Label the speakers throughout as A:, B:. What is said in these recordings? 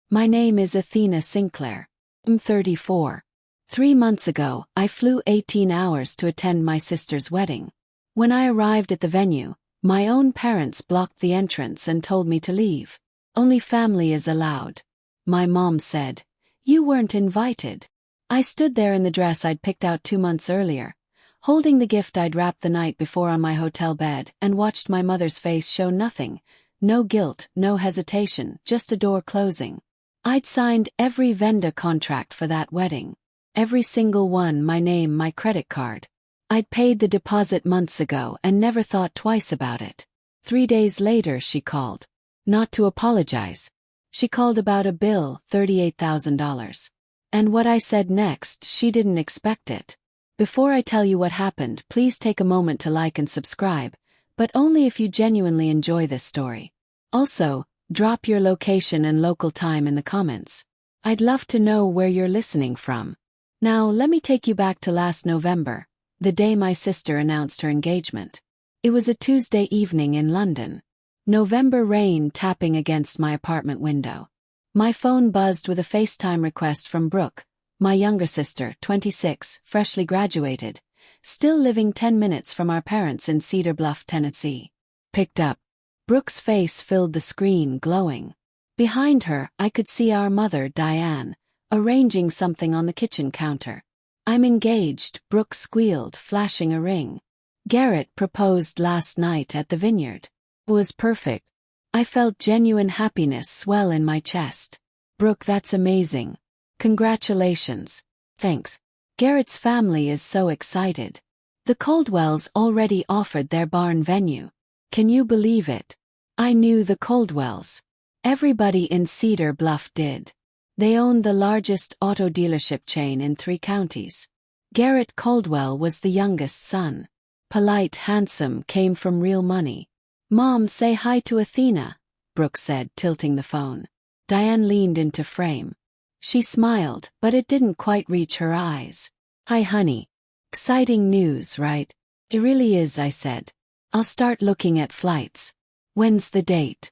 A: My name is Athena Sinclair. I'm 34. 3 months ago, I flew 18 hours to attend my sister's wedding. When I arrived at the venue, my own parents blocked the entrance and told me to leave. Only family is allowed. My mom said, "You weren't invited." I stood there in the dress I'd picked out 2 months earlier, holding the gift I'd wrapped the night before on my hotel bed, and watched my mother's face show nothing. No guilt, no hesitation, just a door closing. I'd signed every vendor contract for that wedding. Every single one, my name, my credit card. I'd paid the deposit months ago and never thought twice about it. 3 days later she called. Not to apologize. She called about a bill, $38,000. And what I said next, she didn't expect it. Before I tell you what happened, please take a moment to like and subscribe, but only if you genuinely enjoy this story. Also, drop your location and local time in the comments. I'd love to know where you're listening from. Now let me take you back to last November, the day my sister announced her engagement. It was a Tuesday evening in London. November rain tapping against my apartment window. My phone buzzed with a FaceTime request from Brooke, my younger sister, 26, freshly graduated, still living 10 minutes from our parents in Cedar Bluff, Tennessee. Picked up. Brooke's face filled the screen, glowing. Behind her, I could see our mother, Diane, arranging something on the kitchen counter. "I'm engaged," Brooke squealed, flashing a ring. "Garrett proposed last night at the vineyard. It was perfect." I felt genuine happiness swell in my chest. "Brooke, that's amazing. Congratulations." "Thanks. Garrett's family is so excited. The Caldwells already offered their barn venue. Can you believe it?" I knew the Caldwells. Everybody in Cedar Bluff did. They owned the largest auto dealership chain in 3 counties. Garrett Caldwell was the youngest son. Polite, handsome, came from real money. "Mom, say hi to Athena," Brooke said, tilting the phone. Diane leaned into frame. She smiled, but it didn't quite reach her eyes. "Hi, honey. Exciting news, right?" "It really is," I said. "I'll start looking at flights." "When's the date?"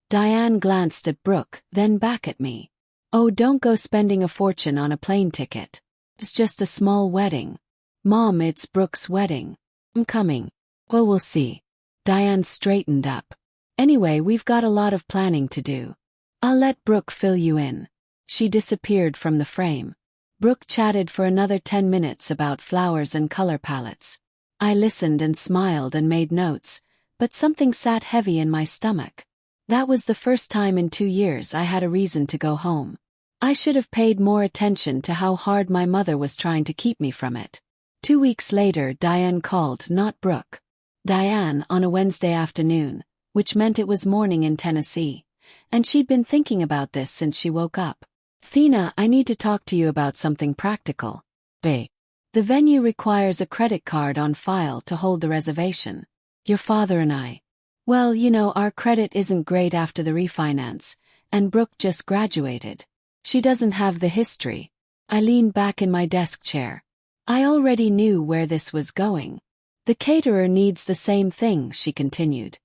A: Diane glanced at Brooke, then back at me. "Oh, don't go spending a fortune on a plane ticket. It's just a small wedding." "Mom, it's Brooke's wedding." "I'm coming." "Well, we'll see." Diane straightened up. "Anyway, we've got a lot of planning to do. I'll let Brooke fill you in." She disappeared from the frame. Brooke chatted for another 10 minutes about flowers and color palettes. I listened and smiled and made notes, but something sat heavy in my stomach. That was the first time in 2 years I had a reason to go home. I should have paid more attention to how hard my mother was trying to keep me from it. 2 weeks later, Diane called, not Brooke. Diane, on a Wednesday afternoon, which meant it was morning in Tennessee, and she'd been thinking about this since she woke up. "Athena, I need to talk to you about something practical." "Bae." "The venue requires a credit card on file to hold the reservation. Your father and I. Well, you know, our credit isn't great after the refinance, and Brooke just graduated. She doesn't have the history." I leaned back in my desk chair. I already knew where this was going. "The caterer needs the same thing," she continued.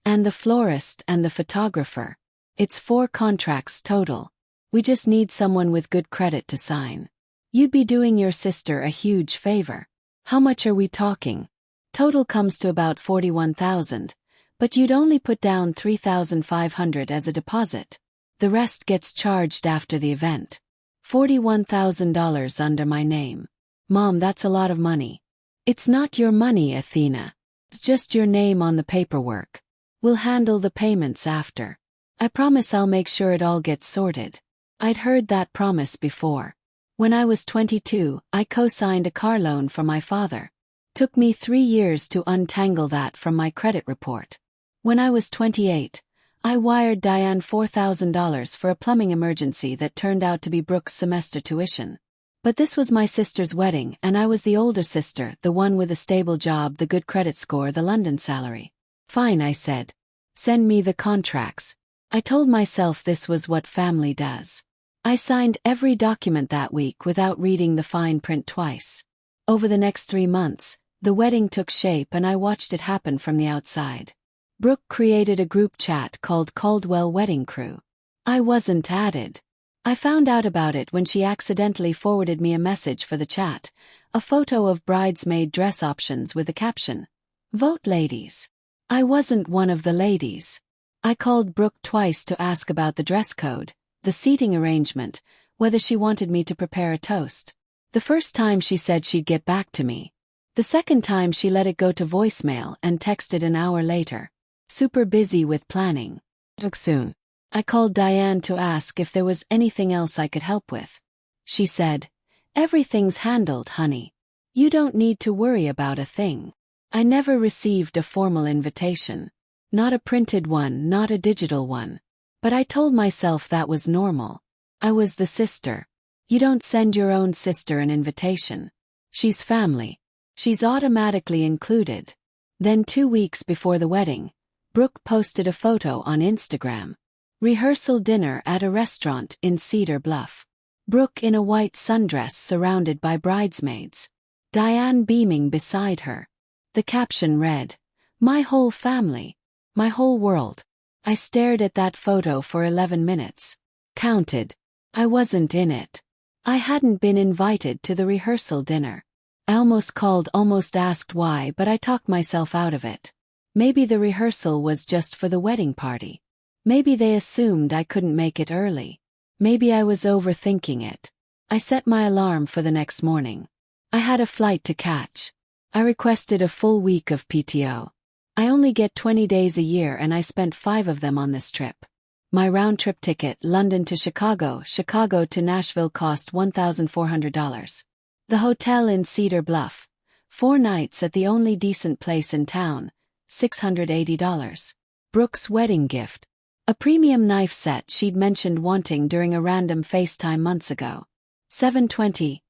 A: "And the florist and the photographer. It's 4 contracts total. We just need someone with good credit to sign. You'd be doing your sister a huge favor." "How much are we talking?" "Total comes to about $41,000, but you'd only put down $3,500 as a deposit. The rest gets charged after the event. $41,000 under my name." "Mom, that's a lot of money." "It's not your money, Athena. It's just your name on the paperwork. We'll handle the payments after. I promise I'll make sure it all gets sorted." I'd heard that promise before. When I was 22, I co-signed a car loan for my father. Took me 3 years to untangle that from my credit report. When I was 28, I wired Diane $4,000 for a plumbing emergency that turned out to be Brooke's semester tuition. But this was my sister's wedding, and I was the older sister, the one with a stable job, the good credit score, the London salary. "Fine," I said. "Send me the contracts." I told myself this was what family does. I signed every document that week without reading the fine print twice. Over the next 3 months, the wedding took shape and I watched it happen from the outside. Brooke created a group chat called Caldwell Wedding Crew. I wasn't added. I found out about it when she accidentally forwarded me a message for the chat, a photo of bridesmaid dress options with the caption, "Vote ladies." I wasn't one of the ladies. I called Brooke twice to ask about the dress code, the seating arrangement, whether she wanted me to prepare a toast. The first time she said she'd get back to me. The second time she let it go to voicemail and texted an hour later. Super busy with planning. Took soon. I called Diane to ask if there was anything else I could help with. She said, "Everything's handled, honey. You don't need to worry about a thing." I never received a formal invitation. Not a printed one, not a digital one. But I told myself that was normal. I was the sister. You don't send your own sister an invitation. She's family. She's automatically included. Then 2 weeks before the wedding, Brooke posted a photo on Instagram. Rehearsal dinner at a restaurant in Cedar Bluff. Brooke in a white sundress surrounded by bridesmaids. Diane beaming beside her. The caption read, "My whole family. My whole world." I stared at that photo for 11 minutes. Counted. I wasn't in it. I hadn't been invited to the rehearsal dinner. I almost asked why, but I talked myself out of it. Maybe the rehearsal was just for the wedding party. Maybe they assumed I couldn't make it early. Maybe I was overthinking it. I set my alarm for the next morning. I had a flight to catch. I requested a full week of PTO. I only get 20 days a year and I spent 5 of them on this trip. My round-trip ticket, London to Chicago, Chicago to Nashville, cost $1,400. The hotel in Cedar Bluff. 4 nights at the only decent place in town, $680. Brooke's wedding gift. A premium knife set she'd mentioned wanting during a random FaceTime months ago. $720.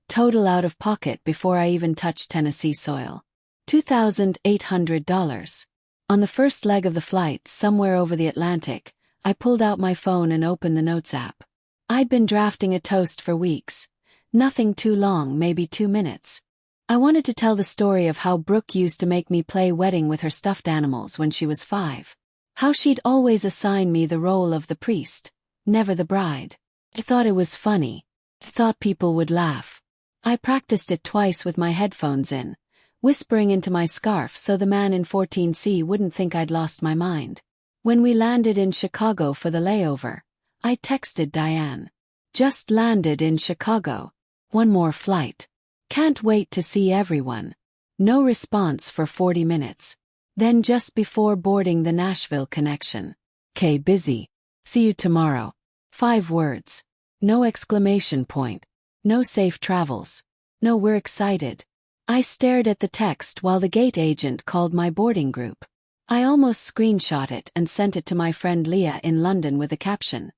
A: Total out of pocket before I even touched Tennessee soil. $2,800. On the first leg of the flight, somewhere over the Atlantic, I pulled out my phone and opened the Notes app. I'd been drafting a toast for weeks. Nothing too long, maybe 2 minutes. I wanted to tell the story of how Brooke used to make me play wedding with her stuffed animals when she was 5. How she'd always assign me the role of the priest, never the bride. I thought it was funny. I thought people would laugh. I practiced it twice with my headphones in, whispering into my scarf so the man in 14C wouldn't think I'd lost my mind. When we landed in Chicago for the layover, I texted Diane. Just landed in Chicago. 1 more flight. Can't wait to see everyone. No response for 40 minutes. Then just before boarding the Nashville connection. "K, busy. See you tomorrow." 5 words. No exclamation point. No safe travels. No, we're excited. I stared at the text while the gate agent called my boarding group. I almost screenshot it and sent it to my friend Leah in London with a caption.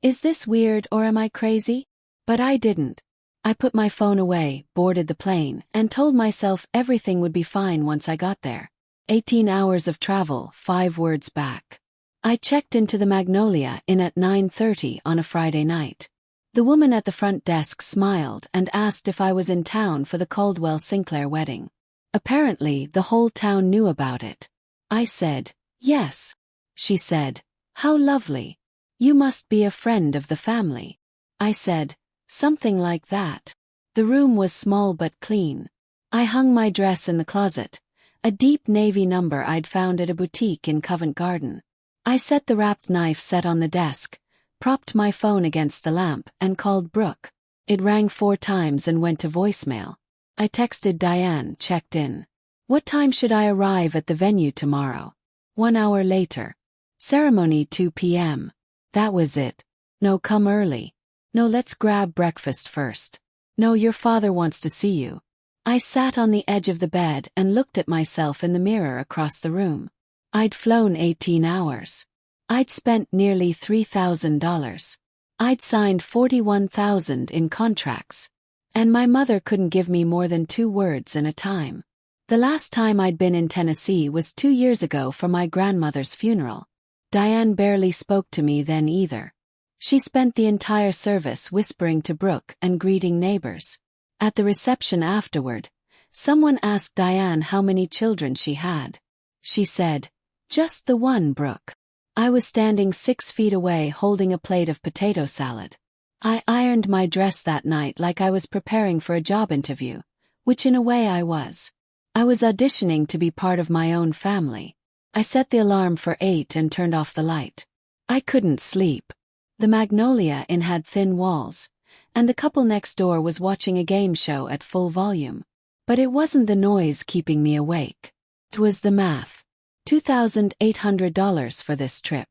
A: "Is this weird or am I crazy?" But I didn't. I put my phone away, boarded the plane, and told myself everything would be fine once I got there. 18 hours of travel, 5 words back. I checked into the Magnolia Inn at 9:30 on a Friday night. The woman at the front desk smiled and asked if I was in town for the Caldwell-Sinclair wedding. Apparently, the whole town knew about it. I said, "Yes." She said, "How lovely. You must be a friend of the family." I said, "Something like that." The room was small but clean. I hung my dress in the closet, a deep navy number I'd found at a boutique in Covent Garden. I set the wrapped knife set on the desk, propped my phone against the lamp, and called Brooke. It rang 4 times and went to voicemail. I texted Diane, checked in. "What time should I arrive at the venue tomorrow?" 1 hour later. "Ceremony 2 p.m. That was it. "No, come early." "No, let's grab breakfast first." "No, your father wants to see you." I sat on the edge of the bed and looked at myself in the mirror across the room. I'd flown 18 hours. I'd spent nearly $3,000. I'd signed 41,000 in contracts. And my mother couldn't give me more than 2 words in a time. The last time I'd been in Tennessee was 2 years ago for my grandmother's funeral. Diane barely spoke to me then either. She spent the entire service whispering to Brooke and greeting neighbors. At the reception afterward, someone asked Diane how many children she had. She said, "Just the one, Brooke." I was standing 6 feet away holding a plate of potato salad. I ironed my dress that night like I was preparing for a job interview, which in a way I was. I was auditioning to be part of my own family. I set the alarm for 8 and turned off the light. I couldn't sleep. The Magnolia Inn had thin walls, and the couple next door was watching a game show at full volume. But it wasn't the noise keeping me awake. It was the math. $2,800 for this trip.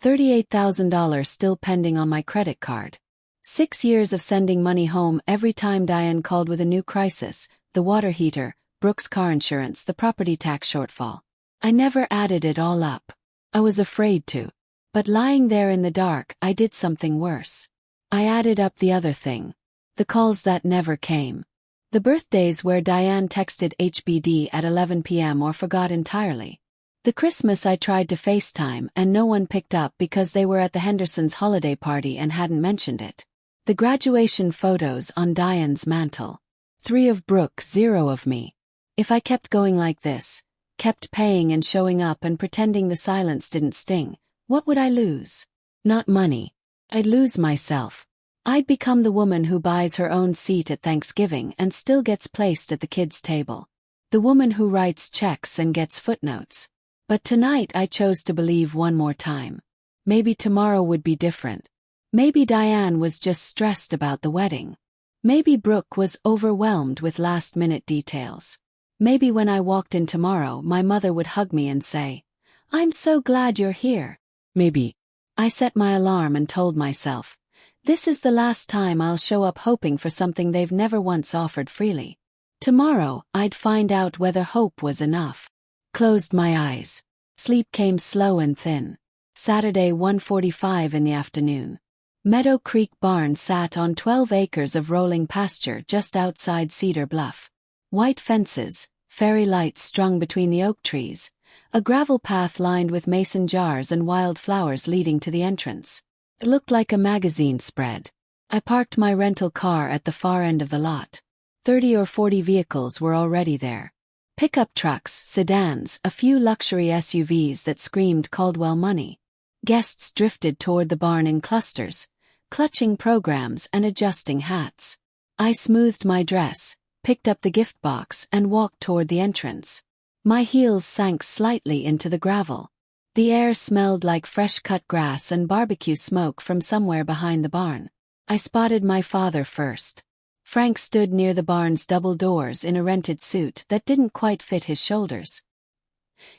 A: $38,000 still pending on my credit card. 6 years of sending money home every time Diane called with a new crisis, the water heater, Brooke's car insurance, the property tax shortfall. I never added it all up. I was afraid to. But lying there in the dark, I did something worse. I added up the other thing. The calls that never came. The birthdays where Diane texted HBD at 11 p.m. or forgot entirely. The Christmas I tried to FaceTime and no one picked up because they were at the Hendersons' holiday party and hadn't mentioned it. The graduation photos on Diane's mantle. 3 of Brooke, 0 of me. If I kept going like this, kept paying and showing up and pretending the silence didn't sting, what would I lose? Not money. I'd lose myself. I'd become the woman who buys her own seat at Thanksgiving and still gets placed at the kids' table. The woman who writes checks and gets footnotes. But tonight I chose to believe one more time. Maybe tomorrow would be different. Maybe Diane was just stressed about the wedding. Maybe Brooke was overwhelmed with last-minute details. Maybe when I walked in tomorrow my mother would hug me and say, "I'm so glad you're here." Maybe. I set my alarm and told myself, this is the last time I'll show up hoping for something they've never once offered freely. Tomorrow I'd find out whether hope was enough. Closed my eyes. Sleep came slow and thin. Saturday 1:45 in the afternoon. Meadow Creek Barn sat on 12 acres of rolling pasture just outside Cedar Bluff. White fences, fairy lights strung between the oak trees, a gravel path lined with mason jars and wild flowers leading to the entrance. It looked like a magazine spread. I parked my rental car at the far end of the lot. 30 or 40 vehicles were already there. Pickup trucks, sedans, a few luxury SUVs that screamed Caldwell money. Guests drifted toward the barn in clusters, clutching programs and adjusting hats. I smoothed my dress, picked up the gift box and walked toward the entrance. My heels sank slightly into the gravel. The air smelled like fresh-cut grass and barbecue smoke from somewhere behind the barn. I spotted my father first. Frank stood near the barn's double doors in a rented suit that didn't quite fit his shoulders.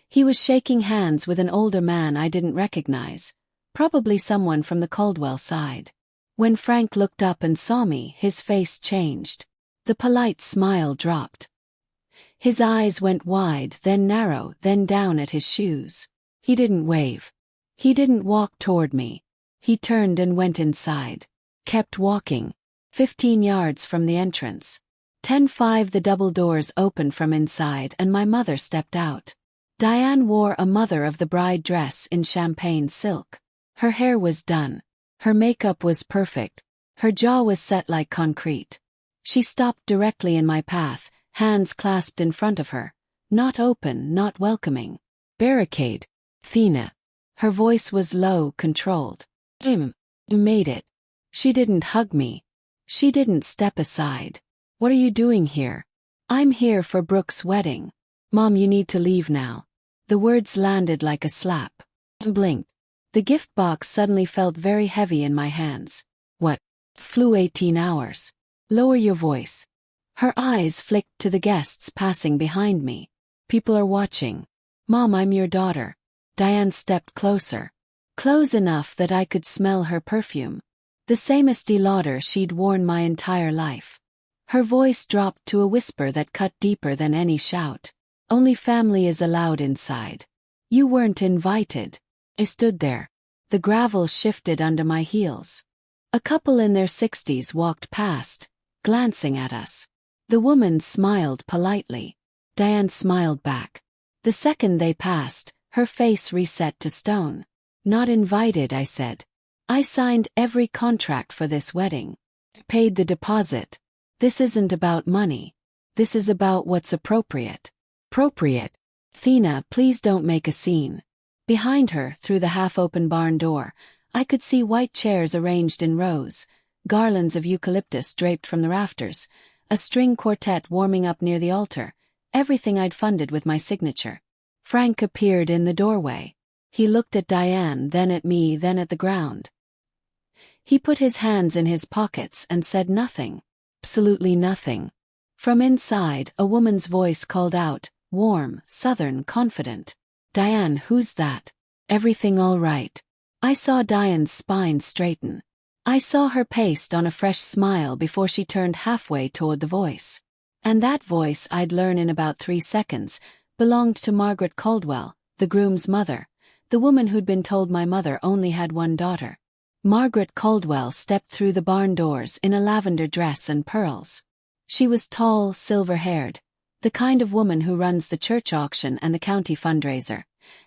A: He was shaking hands with an older man I didn't recognize, probably someone from the Caldwell side. When Frank looked up and saw me, his face changed. The polite smile dropped. His eyes went wide, then narrow, then down at his shoes. He didn't wave. He didn't walk toward me. He turned and went inside. Kept walking. 15 yards from the entrance. 10:05 the double doors opened from inside and my mother stepped out. Diane wore a mother of the bride dress in champagne silk. Her hair was done. Her makeup was perfect. Her jaw was set like concrete. She stopped directly in my path, hands clasped in front of her. Not open, not welcoming. Barricade. Athena. Her voice was low, controlled. Made it. She didn't hug me. She didn't step aside. What are you doing here? I'm here for Brooke's wedding. Mom, you need to leave now. The words landed like a slap. I blinked. The gift box suddenly felt very heavy in my hands. What? Flew 18 hours. Lower your voice. Her eyes flicked to the guests passing behind me. People are watching. Mom, I'm your daughter. Diane stepped closer. Close enough that I could smell her perfume. The same Estee Lauder she'd worn my entire life. Her voice dropped to a whisper that cut deeper than any shout. Only family is allowed inside. You weren't invited. I stood there. The gravel shifted under my heels. A couple in their 60s walked past, glancing at us. The woman smiled politely. Diane smiled back. The second they passed, her face reset to stone. Not invited, I said. I signed every contract for this wedding. Paid the deposit. This isn't about money. This is about what's appropriate. Appropriate. Athena, please don't make a scene. Behind her, through the half-open barn door, I could see white chairs arranged in rows, garlands of eucalyptus draped from the rafters, a string quartet warming up near the altar, everything I'd funded with my signature. Frank appeared in the doorway. He looked at Diane, then at me, then at the ground. He put his hands in his pockets and said nothing. Absolutely nothing. From inside, a woman's voice called out, warm, southern, confident. "Diane, who's that? Everything all right?" I saw Diane's spine straighten. I saw her paste on a fresh smile before she turned halfway toward the voice. And that voice, I'd learn in about 3 seconds, belonged to Margaret Caldwell, the groom's mother, the woman who'd been told my mother only had one daughter. Margaret Caldwell stepped through the barn doors in a lavender dress and pearls. She was tall, silver-haired, the kind of woman who runs the church auction and the county fundraiser,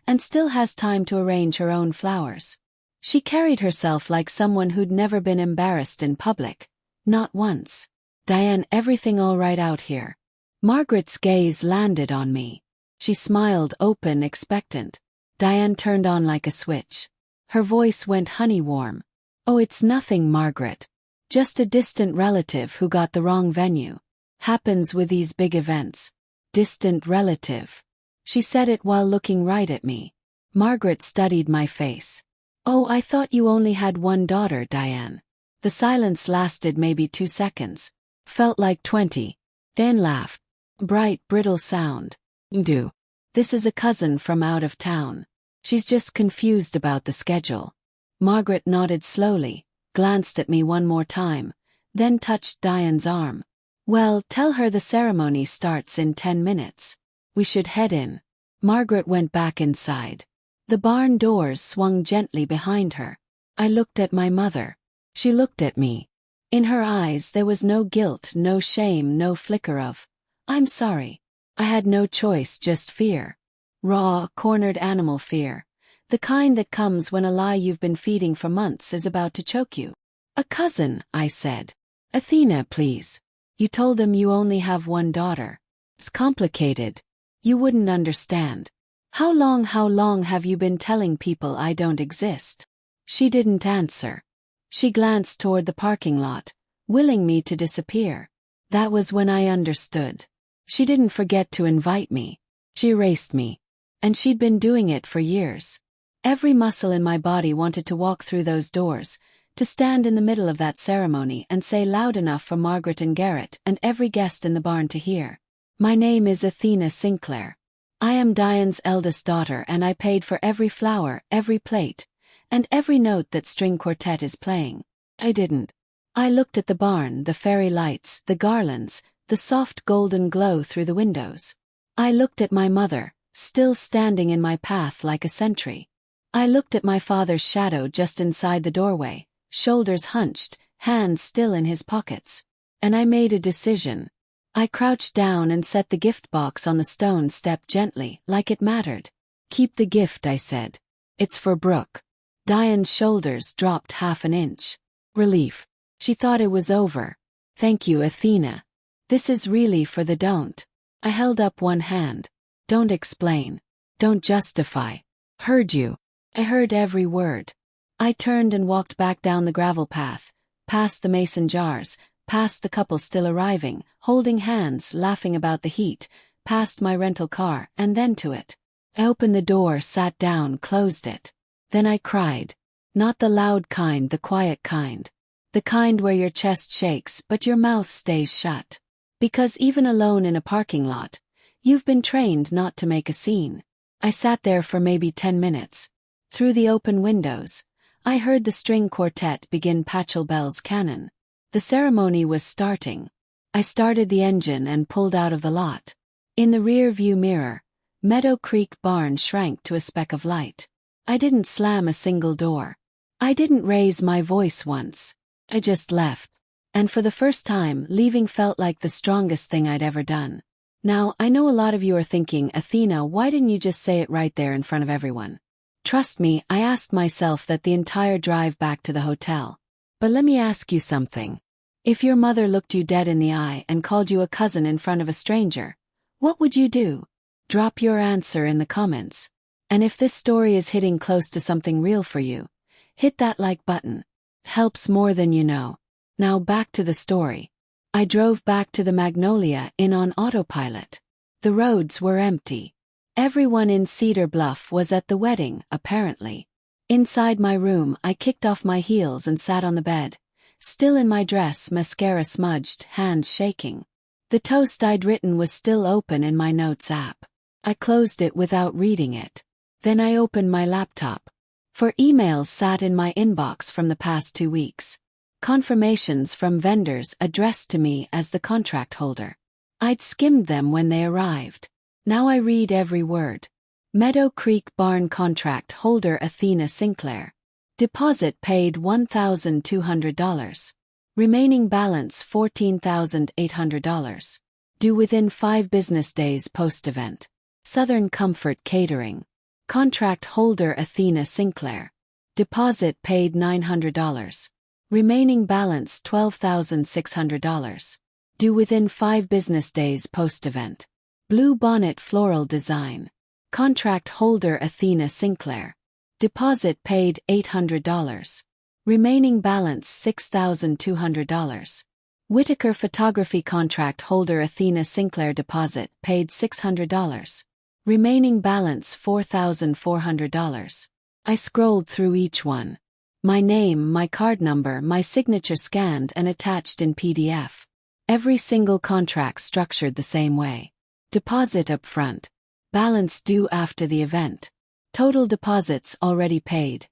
A: and still has time to arrange her own flowers. She carried herself like someone who'd never been embarrassed in public, not once. "Diane, everything all right out here?" Margaret's gaze landed on me. She smiled, open, expectant. Diane turned on like a switch. Her voice went honey-warm. "Oh, it's nothing, Margaret. Just a distant relative who got the wrong venue. Happens with these big events. Distant relative." She said it while looking right at me. Margaret studied my face. "Oh, I thought you only had one daughter, Diane." The silence lasted maybe 2 seconds. Felt like 20. Dan laughed. Bright, brittle sound. "Do. This is a cousin from out of town. She's just confused about the schedule." Margaret nodded slowly, glanced at me one more time, then touched Diane's arm. "Well, tell her the ceremony starts in 10 minutes. We should head in." Margaret went back inside. The barn doors swung gently behind her. I looked at my mother. She looked at me. In her eyes there was no guilt, no shame, no flicker of, "I'm sorry." I had no choice, just fear. Raw, cornered animal fear. The kind that comes when a lie you've been feeding for months is about to choke you. "A cousin," I said. "Athena, please. You told them you only have one daughter. It's complicated. You wouldn't understand. How long have you been telling people I don't exist?" She didn't answer. She glanced toward the parking lot, willing me to disappear. That was when I understood. She didn't forget to invite me. She erased me. And she'd been doing it for years. Every muscle in my body wanted to walk through those doors, to stand in the middle of that ceremony and say loud enough for Margaret and Garrett and every guest in the barn to hear. "My name is Athena Sinclair. I am Diane's eldest daughter, and I paid for every flower, every plate, and every note that string quartet is playing." I didn't. I looked at the barn, the fairy lights, the garlands, the soft golden glow through the windows. I looked at my mother, still standing in my path like a sentry. I looked at my father's shadow just inside the doorway, shoulders hunched, hands still in his pockets. And I made a decision. I crouched down and set the gift box on the stone step gently, like it mattered. "Keep the gift," I said. "It's for Brooke." Diane's shoulders dropped half an inch. Relief. She thought it was over. "Thank you, Athena. This is really for the don't." I held up one hand. "Don't explain. Don't justify. Heard you." I heard every word. I turned and walked back down the gravel path, past the mason jars, past the couple still arriving, holding hands, laughing about the heat, past my rental car, and then to it. I opened the door, sat down, closed it. Then I cried. Not the loud kind, the quiet kind. The kind where your chest shakes but your mouth stays shut. Because even alone in a parking lot, you've been trained not to make a scene. I sat there for maybe 10 minutes. Through the open windows, I heard the string quartet begin Pachelbel's canon. The ceremony was starting. I started the engine and pulled out of the lot. In the rear view mirror, Meadow Creek barn shrank to a speck of light. I didn't slam a single door. I didn't raise my voice once. I just left. And for the first time, leaving felt like the strongest thing I'd ever done. Now, I know a lot of you are thinking, "Athena, why didn't you just say it right there in front of everyone?" Trust me, I asked myself that the entire drive back to the hotel. But let me ask you something. If your mother looked you dead in the eye and called you a cousin in front of a stranger, what would you do? Drop your answer in the comments. And if this story is hitting close to something real for you, hit that like button. Helps more than you know. Now back to the story. I drove back to the Magnolia Inn on autopilot. The roads were empty. Everyone in Cedar Bluff was at the wedding, apparently. Inside my room, I kicked off my heels and sat on the bed, still in my dress, mascara smudged, hands shaking. The toast I'd written was still open in my notes app. I closed it without reading it. Then I opened my laptop. For emails sat in my inbox from the past 2 weeks. Confirmations from vendors addressed to me as the contract holder. I'd skimmed them when they arrived. Now I read every word. Meadow Creek Barn contract holder Athena Sinclair. Deposit paid $1,200. Remaining balance $14,800. Due within 5 business days post-event. Southern Comfort Catering. Contract holder Athena Sinclair. Deposit paid $900. Remaining balance $12,600. Due within 5 business days post-event. Blue Bonnet Floral Design. Contract holder Athena Sinclair. Deposit paid $800. Remaining balance $6,200. Whitaker Photography contract holder Athena Sinclair. Deposit paid $600. Remaining balance $4,400. I scrolled through each one. My name, my card number, my signature scanned and attached in PDF. Every single contract structured the same way. Deposit up front. Balance due after the event. Total deposits already paid.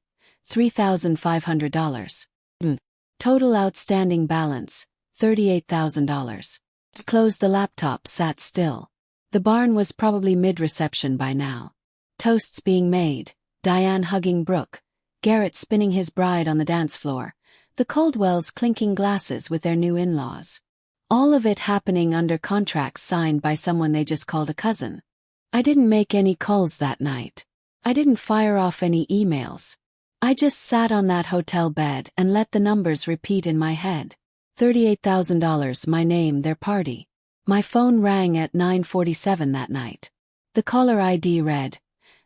A: $3,500. Total outstanding balance. $38,000. Closed the laptop, sat still. The barn was probably mid-reception by now. Toasts being made, Diane hugging Brooke, Garrett spinning his bride on the dance floor, the Caldwells clinking glasses with their new in-laws. All of it happening under contracts signed by someone they just called a cousin. I didn't make any calls that night. I didn't fire off any emails. I just sat on that hotel bed and let the numbers repeat in my head. $38,000, my name, their party. My phone rang at 9:47 that night. The caller ID read,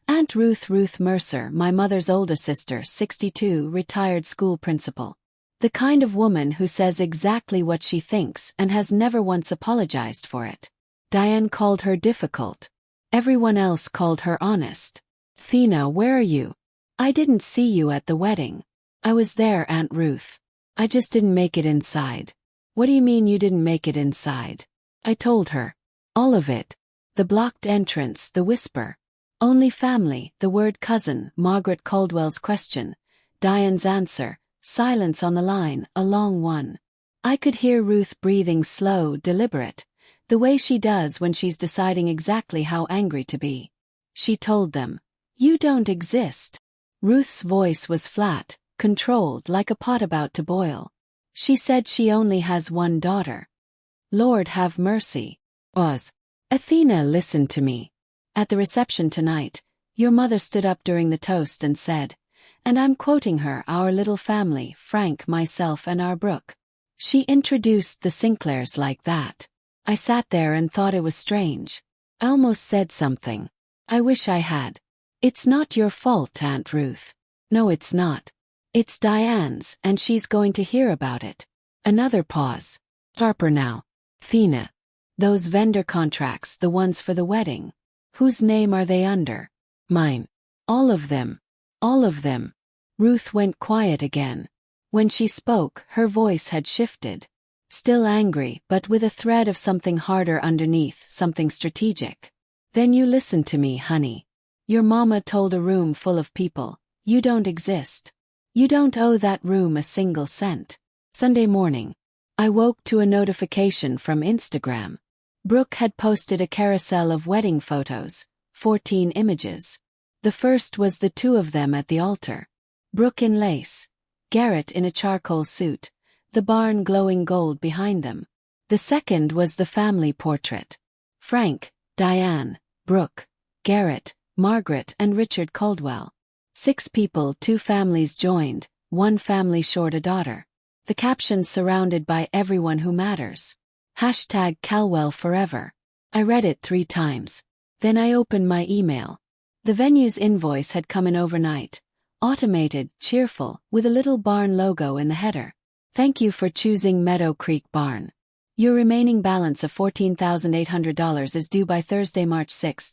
A: Aunt Ruth Mercer, my mother's older sister, 62, retired school principal. The kind of woman who says exactly what she thinks and has never once apologized for it. Diane called her difficult. Everyone else called her honest. Athena, where are you? I didn't see you at the wedding. I was there, Aunt Ruth. I just didn't make it inside. What do you mean you didn't make it inside? I told her. All of it. The blocked entrance, the whisper. Only family, the word cousin, Margaret Caldwell's question, Diane's answer, silence on the line, a long one. I could hear Ruth breathing slow, deliberate, the way she does when she's deciding exactly how angry to be. She told them, You don't exist. Ruth's voice was flat, controlled like a pot about to boil. She said she only has one daughter. Lord have mercy. Athena, listen to me. At the reception tonight, your mother stood up during the toast and said, and I'm quoting her, our little family, Frank, myself and our Brooke. She introduced the Sinclairs like that. I sat there and thought it was strange. I almost said something. I wish I had. It's not your fault, Aunt Ruth. No, it's not. It's Diane's, and she's going to hear about it. Another pause. Sharper now. Athena. Those vendor contracts, the ones for the wedding. Whose name are they under? Mine. All of them. All of them. Ruth went quiet again. When she spoke, her voice had shifted. Still angry, but with a thread of something harder underneath, something strategic. Then you listen to me, honey. Your mama told a room full of people, you don't exist. You don't owe that room a single cent. Sunday morning. I woke to a notification from Instagram. Brooke had posted a carousel of wedding photos, 14 images. The first was the two of them at the altar. Brooke in lace, Garrett in a charcoal suit, the barn glowing gold behind them. The second was the family portrait. Frank, Diane, Brooke, Garrett, Margaret and Richard Caldwell. 6 people, 2 families joined, 1 family short a daughter. The caption surrounded by everyone who matters. #Calwell forever. I read it 3 times. Then I opened my email. The venue's invoice had come in overnight. Automated, cheerful, with a little barn logo in the header. Thank you for choosing Meadow Creek Barn. Your remaining balance of $14,800 is due by Thursday, March 6th.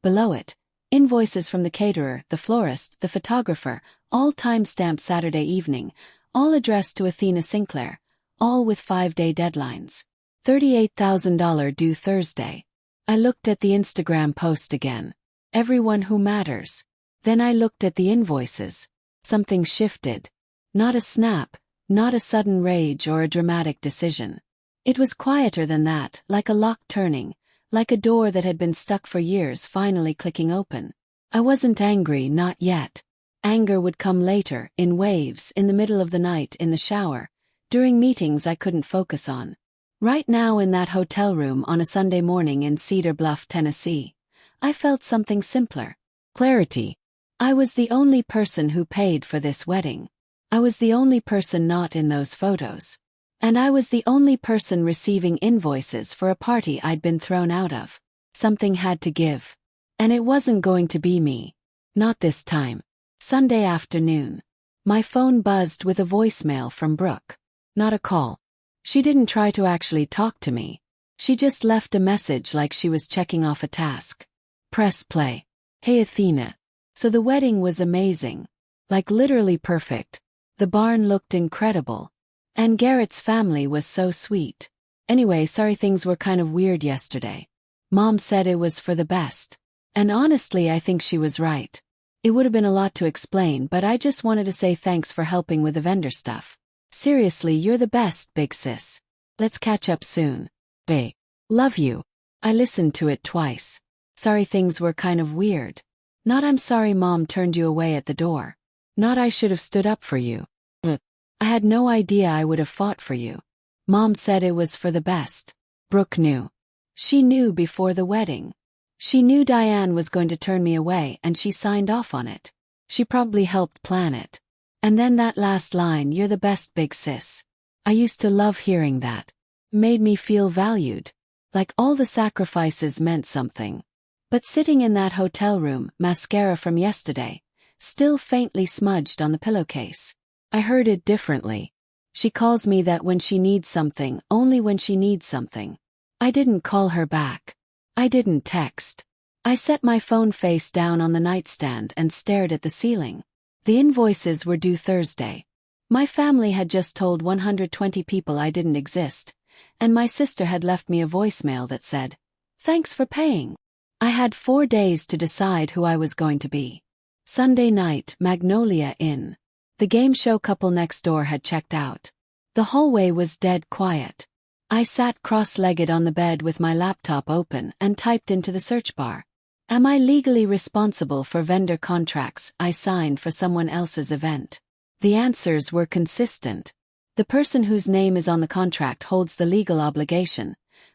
A: Below it, invoices from the caterer, the florist, the photographer, all time-stamped Saturday evening, all addressed to Athena Sinclair, all with 5-day deadlines. $38,000 due Thursday. I looked at the Instagram post again. Everyone who matters. Then I looked at the invoices. Something shifted. Not a snap, not a sudden rage or a dramatic decision. It was quieter than that, like a lock turning, like a door that had been stuck for years finally clicking open. I wasn't angry, not yet. Anger would come later, in waves, in the middle of the night, in the shower, during meetings I couldn't focus on. Right now in that hotel room on a Sunday morning in Cedar Bluff, Tennessee, I felt something simpler. Clarity. I was the only person who paid for this wedding. I was the only person not in those photos. And I was the only person receiving invoices for a party I'd been thrown out of. Something had to give. And it wasn't going to be me. Not this time. Sunday afternoon. My phone buzzed with a voicemail from Brooke. Not a call. She didn't try to actually talk to me. She just left a message like she was checking off a task. Press play. Hey Athena. So the wedding was amazing. Like literally perfect. The barn looked incredible. And Garrett's family was so sweet. Anyway, sorry things were kind of weird yesterday. Mom said it was for the best. And honestly, I think she was right. It would have been a lot to explain, but I just wanted to say thanks for helping with the vendor stuff. Seriously, you're the best, big sis. Let's catch up soon. Bae. Love you. I listened to it twice. Sorry things were kind of weird. Not I'm sorry Mom turned you away at the door. Not I should have stood up for you. I had no idea I would have fought for you. Mom said it was for the best. Brooke knew. She knew before the wedding. She knew Diane was going to turn me away and she signed off on it. She probably helped plan it. And then that last line, you're the best, big sis. I used to love hearing that. Made me feel valued. Like all the sacrifices meant something. But sitting in that hotel room, mascara from yesterday, still faintly smudged on the pillowcase. I heard it differently. She calls me that when she needs something, only when she needs something. I didn't call her back. I didn't text. I set my phone face down on the nightstand and stared at the ceiling. The invoices were due Thursday. My family had just told 120 people I didn't exist, and my sister had left me a voicemail that said, "Thanks for paying." I had 4 days to decide who I was going to be. Sunday night, Magnolia Inn. The game show couple next door had checked out. The hallway was dead quiet. I sat cross-legged on the bed with my laptop open and typed into the search bar. Am I legally responsible for vendor contracts I signed for someone else's event? The answers were consistent. The person whose name is on the contract holds the legal obligation,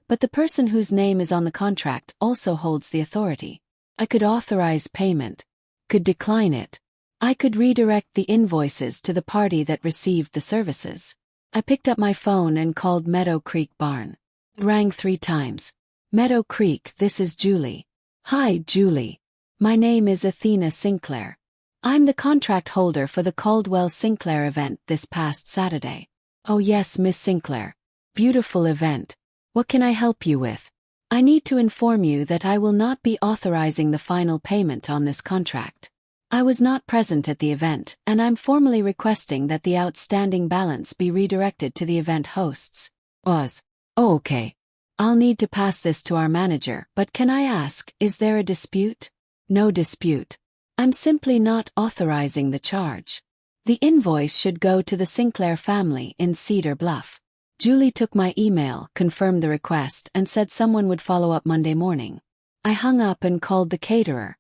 A: but the person whose name is on the contract also holds the authority. I could authorize payment, could decline it. I could redirect the invoices to the party that received the services. I picked up my phone and called Meadow Creek Barn. It rang 3 times. Meadow Creek, this is Julie. Hi, Julie. My name is Athena Sinclair. I'm the contract holder for the Caldwell Sinclair event this past Saturday. Oh yes, Miss Sinclair. Beautiful event. What can I help you with? I need to inform you that I will not be authorizing the final payment on this contract. I was not present at the event, and I'm formally requesting that the outstanding balance be redirected to the event hosts. Oh, okay. I'll need to pass this to our manager, but can I ask, is there a dispute? No dispute. I'm simply not authorizing the charge. The invoice should go to the Sinclair family in Cedar Bluff. Julie took my email, confirmed the request, and said someone would follow up Monday morning. I hung up and called the caterer.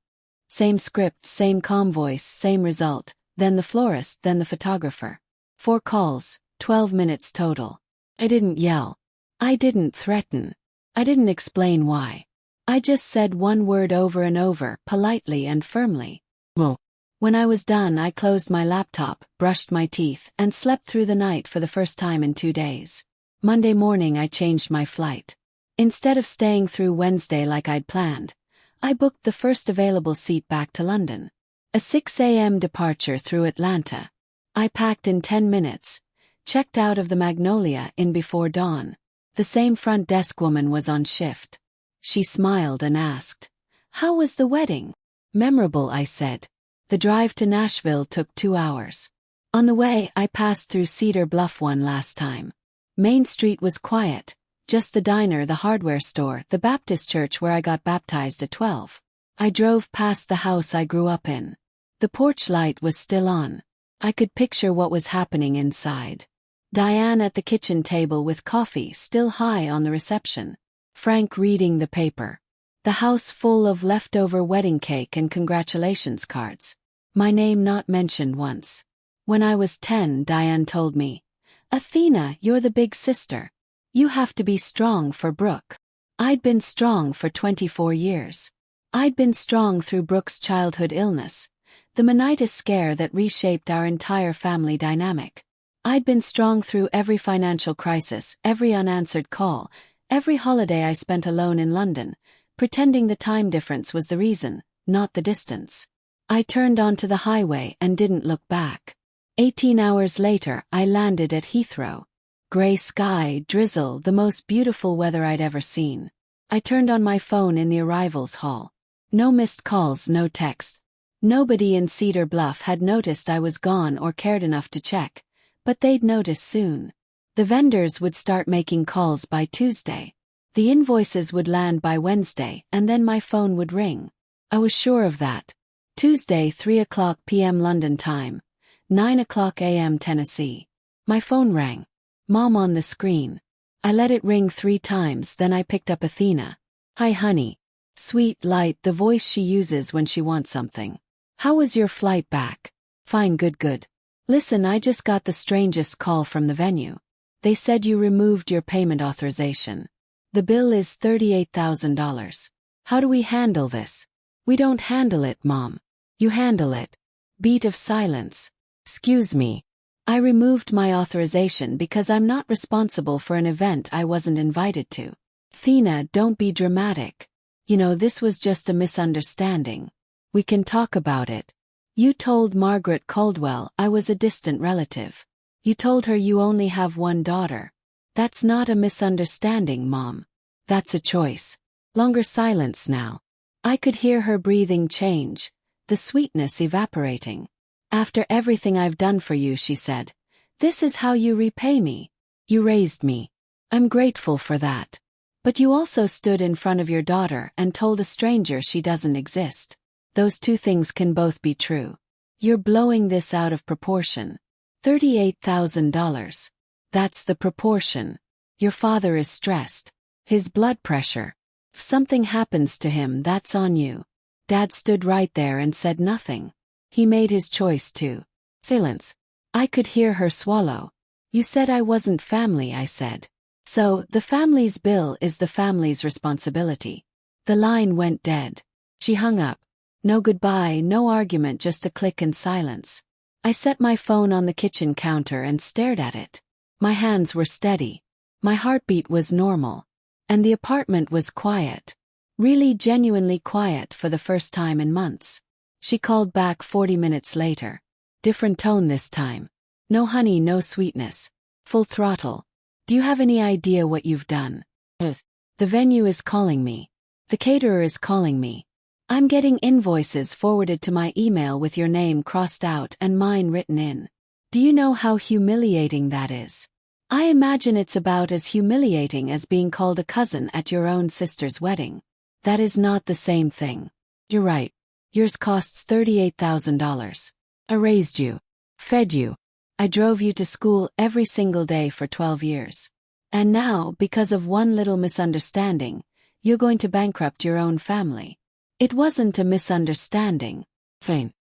A: Same script, same calm voice, same result, then the florist, then the photographer. 4 calls, 12 minutes total. I didn't yell. I didn't threaten. I didn't explain why. I just said one word over and over, politely and firmly. Well. When I was done, I closed my laptop, brushed my teeth, and slept through the night for the first time in 2 days. Monday morning I changed my flight. Instead of staying through Wednesday like I'd planned, I booked the first available seat back to London. A 6 a.m. departure through Atlanta. I packed in 10 minutes, checked out of the Magnolia Inn before dawn. The same front desk woman was on shift. She smiled and asked, "How was the wedding?" "Memorable," I said. The drive to Nashville took 2 hours. On the way, I passed through Cedar Bluff one last time. Main Street was quiet, just the diner, the hardware store, the Baptist church where I got baptized at 12. I drove past the house I grew up in. The porch light was still on. I could picture what was happening inside. Diane at the kitchen table with coffee still high on the reception. Frank reading the paper. The house full of leftover wedding cake and congratulations cards. My name not mentioned once. When I was 10, Diane told me, "Athena, you're the big sister. You have to be strong for Brooke." I'd been strong for 24 years. I'd been strong through Brooke's childhood illness, the meningitis scare that reshaped our entire family dynamic. I'd been strong through every financial crisis, every unanswered call, every holiday I spent alone in London, pretending the time difference was the reason, not the distance. I turned onto the highway and didn't look back. 18 hours later, I landed at Heathrow. Gray sky, drizzle, the most beautiful weather I'd ever seen. I turned on my phone in the arrivals hall. No missed calls, no texts. Nobody in Cedar Bluff had noticed I was gone or cared enough to check, but they'd notice soon. The vendors would start making calls by Tuesday. The invoices would land by Wednesday, and then my phone would ring. I was sure of that. Tuesday, 3 p.m. London time, 9 a.m. Tennessee. My phone rang. Mom on the screen. I let it ring 3 times, then I picked up Athena. "Hi honey." Sweet, light, the voice she uses when she wants something. "How was your flight back?" "Fine, good. Listen, I just got the strangest call from the venue. They said you removed your payment authorization. The bill is $38,000. How do we handle this?" "We don't handle it, Mom. You handle it." Beat of silence. "Excuse me." I removed my authorization because I'm not responsible for an event I wasn't invited to. "Athena, don't be dramatic. You know, this was just a misunderstanding. We can talk about it. You told Margaret Caldwell I was a distant relative. You told her you only have one daughter. That's not a misunderstanding, Mom. That's a choice." Longer silence now. I could hear her breathing change, the sweetness evaporating. "After everything I've done for you," she said, "this is how you repay me. You raised me. I'm grateful for that. But you also stood in front of your daughter and told a stranger she doesn't exist. Those two things can both be true. You're blowing this out of proportion. $38,000. That's the proportion. Your father is stressed. His blood pressure. If something happens to him, that's on you." Dad stood right there and said nothing. He made his choice too. Silence. I could hear her swallow. "You said I wasn't family," I said. "So, the family's bill is the family's responsibility." The line went dead. She hung up. No goodbye, no argument, just a click and silence. I set my phone on the kitchen counter and stared at it. My hands were steady. My heartbeat was normal. And the apartment was quiet. Really genuinely quiet for the first time in months. She called back 40 minutes later. Different tone this time. "No honey, no sweetness. Full throttle. Do you have any idea what you've done?" "Yes. The venue is calling me. The caterer is calling me. I'm getting invoices forwarded to my email with your name crossed out and mine written in. Do you know how humiliating that is? I imagine it's about as humiliating as being called a cousin at your own sister's wedding. That is not the same thing." "You're right. Yours costs $38,000. I raised you. Fed you. I drove you to school every single day for 12 years. And now, because of one little misunderstanding, you're going to bankrupt your own family." "It wasn't a misunderstanding." Fine.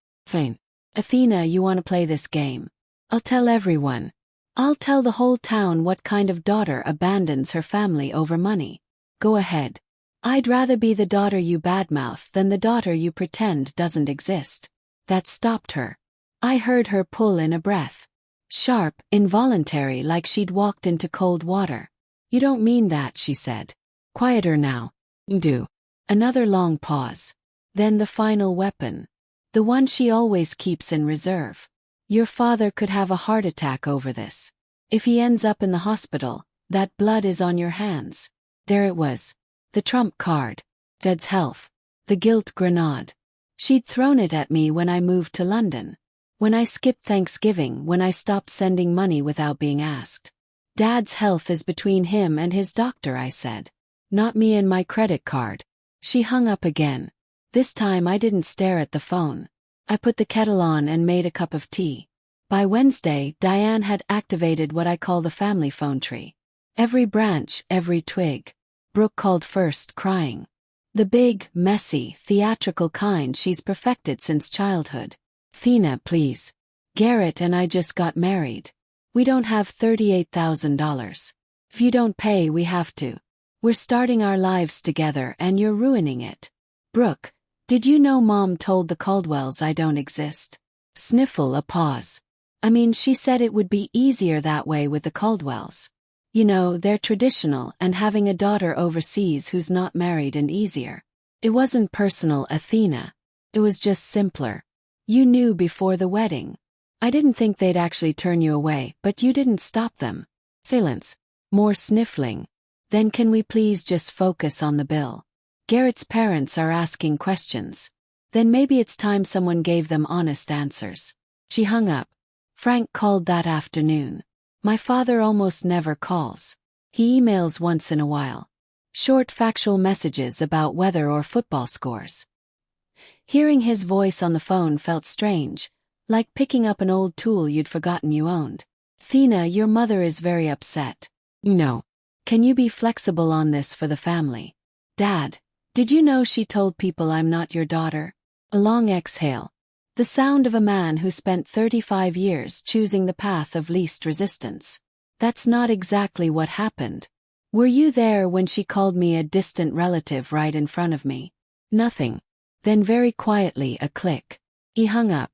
A: "Athena, you want to play this game? I'll tell everyone. I'll tell the whole town what kind of daughter abandons her family over money. Go ahead. I'd rather be the daughter you badmouth than the daughter you pretend doesn't exist." That stopped her. I heard her pull in a breath. Sharp, involuntary, like she'd walked into cold water. "You don't mean that," she said. "Quieter now." "Do." Another long pause. Then the final weapon. The one she always keeps in reserve. Your father could have a heart attack over this. If he ends up in the hospital, that blood is on your hands. There it was. The trump card. Dad's health. The gilt grenade. She'd thrown it at me when I moved to London. When I skipped Thanksgiving, when I stopped sending money without being asked. Dad's health is between him and his doctor, I said. Not me and my credit card. She hung up again. This time I didn't stare at the phone. I put the kettle on and made a cup of tea. By Wednesday, Diane had activated what I call the family phone tree. Every branch, every twig. Brooke called first, crying. The big, messy, theatrical kind she's perfected since childhood. Athena, please. Garrett and I just got married. We don't have $38,000. If you don't pay, we have to. We're starting our lives together and you're ruining it. Brooke, did you know Mom told the Caldwells I don't exist? Sniffle, a pause. I mean, she said it would be easier that way with the Caldwells. You know, they're traditional, and having a daughter overseas who's not married and easier. It wasn't personal, Athena. It was just simpler. You knew before the wedding. I didn't think they'd actually turn you away, but you didn't stop them. Silence. More sniffling. Then can we please just focus on the bill? Garrett's parents are asking questions. Then maybe it's time someone gave them honest answers. She hung up. Frank called that afternoon. My father almost never calls. He emails once in a while. Short factual messages about weather or football scores. Hearing his voice on the phone felt strange, like picking up an old tool you'd forgotten you owned. Athena, your mother is very upset. No. Can you be flexible on this for the family? Dad, did you know she told people I'm not your daughter? A long exhale. The sound of a man who spent 35 years choosing the path of least resistance. That's not exactly what happened. Were you there when she called me a distant relative right in front of me? Nothing. Then very quietly a click. He hung up.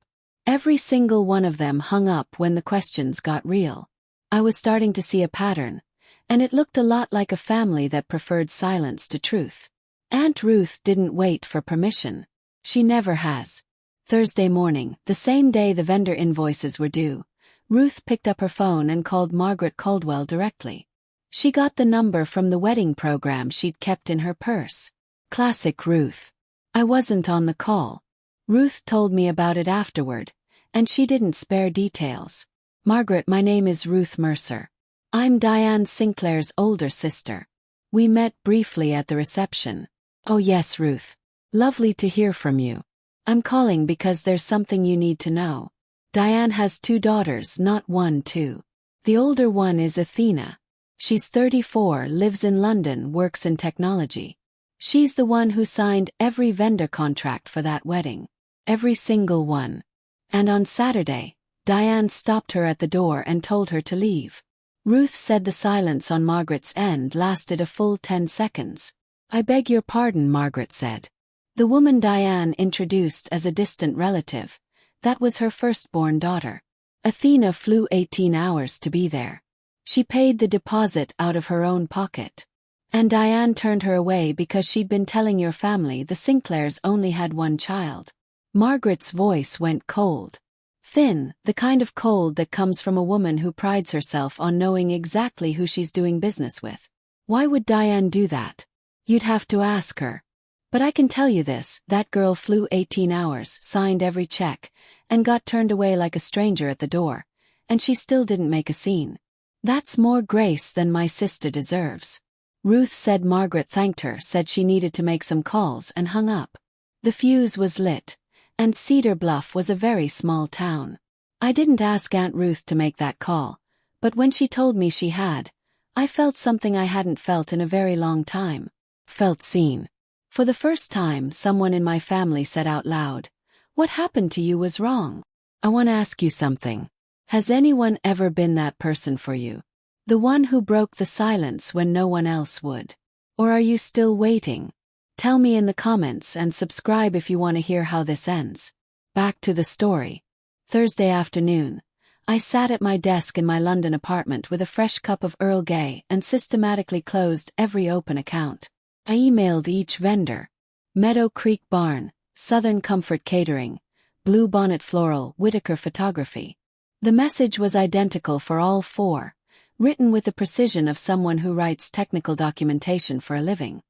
A: Every single one of them hung up when the questions got real. I was starting to see a pattern, and it looked a lot like a family that preferred silence to truth. Aunt Ruth didn't wait for permission. She never has. Thursday morning, the same day the vendor invoices were due, Ruth picked up her phone and called Margaret Caldwell directly. She got the number from the wedding program she'd kept in her purse. Classic Ruth. I wasn't on the call. Ruth told me about it afterward, and she didn't spare details. Margaret, my name is Ruth Mercer. I'm Diane Sinclair's older sister. We met briefly at the reception. Oh yes, Ruth. Lovely to hear from you. I'm calling because there's something you need to know. Diane has 2 daughters, not 1, 2. The older one is Athena. She's 34, lives in London, works in technology. She's the one who signed every vendor contract for that wedding. Every single one. And on Saturday, Diane stopped her at the door and told her to leave. Ruth said the silence on Margaret's end lasted a full 10 seconds. I beg your pardon, Margaret said. The woman Diane introduced as a distant relative, that was her firstborn daughter. Athena flew 18 hours to be there. She paid the deposit out of her own pocket. And Diane turned her away because she'd been telling your family the Sinclairs only had 1 child. Margaret's voice went cold. Thin, the kind of cold that comes from a woman who prides herself on knowing exactly who she's doing business with. Why would Diane do that? You'd have to ask her. But I can tell you this, that girl flew 18 hours, signed every check, and got turned away like a stranger at the door, and she still didn't make a scene. That's more grace than my sister deserves. Ruth said Margaret thanked her, said she needed to make some calls, and hung up. The fuse was lit, and Cedar Bluff was a very small town. I didn't ask Aunt Ruth to make that call, but when she told me she had, I felt something I hadn't felt in a very long time. Felt seen. For the first time, someone in my family said out loud, "What happened to you was wrong. I want to ask you something. Has anyone ever been that person for you? The one who broke the silence when no one else would? Or are you still waiting? Tell me in the comments and subscribe if you want to hear how this ends." Back to the story. Thursday afternoon, I sat at my desk in my London apartment with a fresh cup of Earl Grey and systematically closed every open account. I emailed each vendor. Meadow Creek Barn, Southern Comfort Catering, Blue Bonnet Floral, Whitaker Photography. The message was identical for all four, written with the precision of someone who writes technical documentation for a living.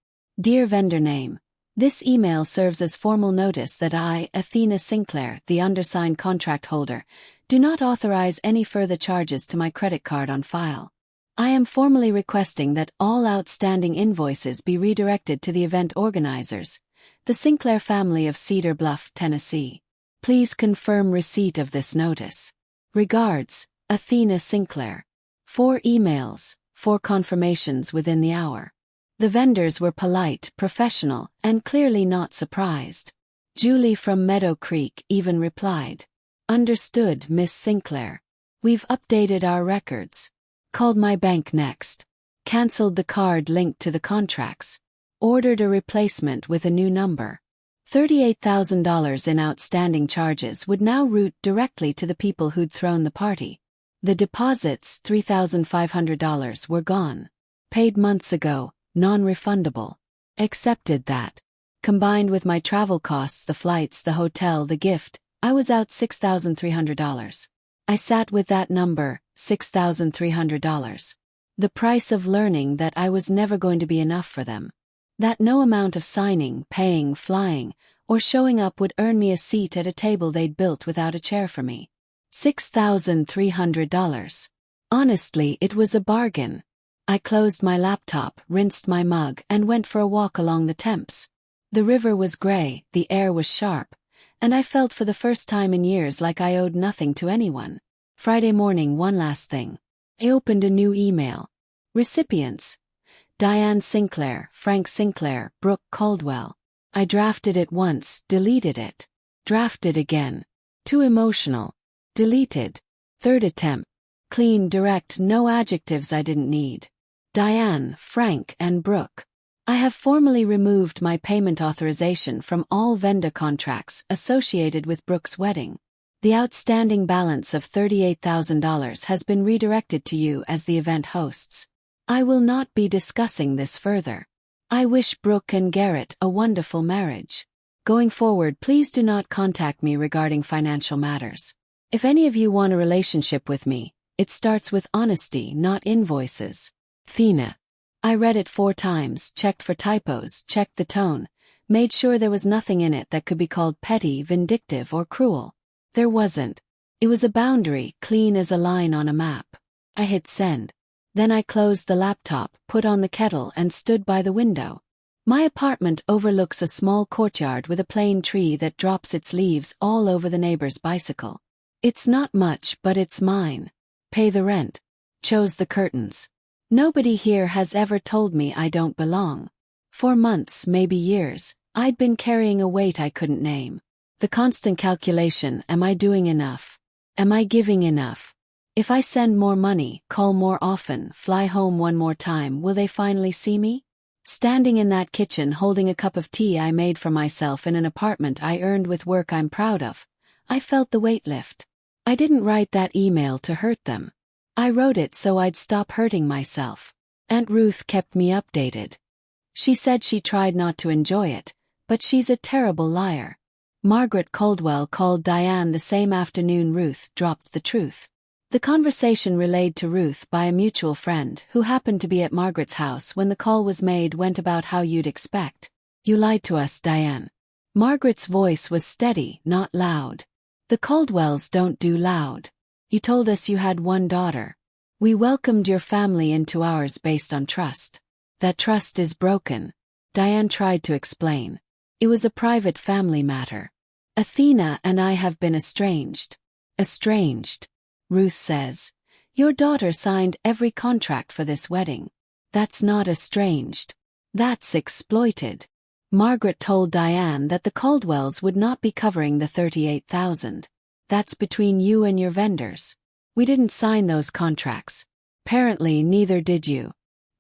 A: Dear vendor name, this email serves as formal notice that I, Athena Sinclair, the undersigned contract holder, do not authorize any further charges to my credit card on file. I am formally requesting that all outstanding invoices be redirected to the event organizers, the Sinclair family of Cedar Bluff, Tennessee. Please confirm receipt of this notice. Regards, Athena Sinclair. 4 emails, 4 confirmations within the hour. The vendors were polite, professional, and clearly not surprised. Julie from Meadow Creek even replied. Understood, Miss Sinclair. We've updated our records. Called my bank next. Cancelled the card linked to the contracts. Ordered a replacement with a new number. $38,000 in outstanding charges would now route directly to the people who'd thrown the party. The deposits, $3,500, were gone. Paid months ago, non-refundable. Accepted that. Combined with my travel costs, the flights, the hotel, the gift, I was out $6,300. I sat with that number, $6,300. The price of learning that I was never going to be enough for them. That no amount of signing, paying, flying, or showing up would earn me a seat at a table they'd built without a chair for me. $6,300. Honestly, it was a bargain. I closed my laptop, rinsed my mug, and went for a walk along the Thames. The river was gray, the air was sharp, and I felt for the first time in years like I owed nothing to anyone. Friday morning, one last thing. I opened a new email. Recipients: Diane Sinclair, Frank Sinclair, Brooke Caldwell. I drafted it once, deleted it. Drafted again. Too emotional. Deleted. Third attempt. Clean, direct, no adjectives I didn't need. Diane, Frank, and Brooke. I have formally removed my payment authorization from all vendor contracts associated with Brooke's wedding. The outstanding balance of $38,000 has been redirected to you as the event hosts. I will not be discussing this further. I wish Brooke and Garrett a wonderful marriage. Going forward, please do not contact me regarding financial matters. If any of you want a relationship with me, it starts with honesty, not invoices. Athena. I read it 4 times, checked for typos, checked the tone, made sure there was nothing in it that could be called petty, vindictive, or cruel. There wasn't. It was a boundary, clean as a line on a map. I hit send. Then I closed the laptop, put on the kettle, and stood by the window. My apartment overlooks a small courtyard with a plane tree that drops its leaves all over the neighbor's bicycle. It's not much, but it's mine. Pay the rent. Chose the curtains. Nobody here has ever told me I don't belong. For months, maybe years, I'd been carrying a weight I couldn't name. The constant calculation, am I doing enough? Am I giving enough? If I send more money, call more often, fly home one more time, will they finally see me? Standing in that kitchen holding a cup of tea I made for myself in an apartment I earned with work I'm proud of, I felt the weight lift. I didn't write that email to hurt them. I wrote it so I'd stop hurting myself. Aunt Ruth kept me updated. She said she tried not to enjoy it, but she's a terrible liar. Margaret Caldwell called Diane the same afternoon Ruth dropped the truth. The conversation relayed to Ruth by a mutual friend who happened to be at Margaret's house when the call was made went about how you'd expect. You lied to us, Diane. Margaret's voice was steady, not loud. The Caldwells don't do loud. You told us you had one daughter. We welcomed your family into ours based on trust. That trust is broken. Diane tried to explain. It was a private family matter. Athena and I have been estranged. Estranged. Ruth says. Your daughter signed every contract for this wedding. That's not estranged. That's exploited. Margaret told Diane that the Caldwells would not be covering the $38,000. That's between you and your vendors. We didn't sign those contracts. Apparently neither did you.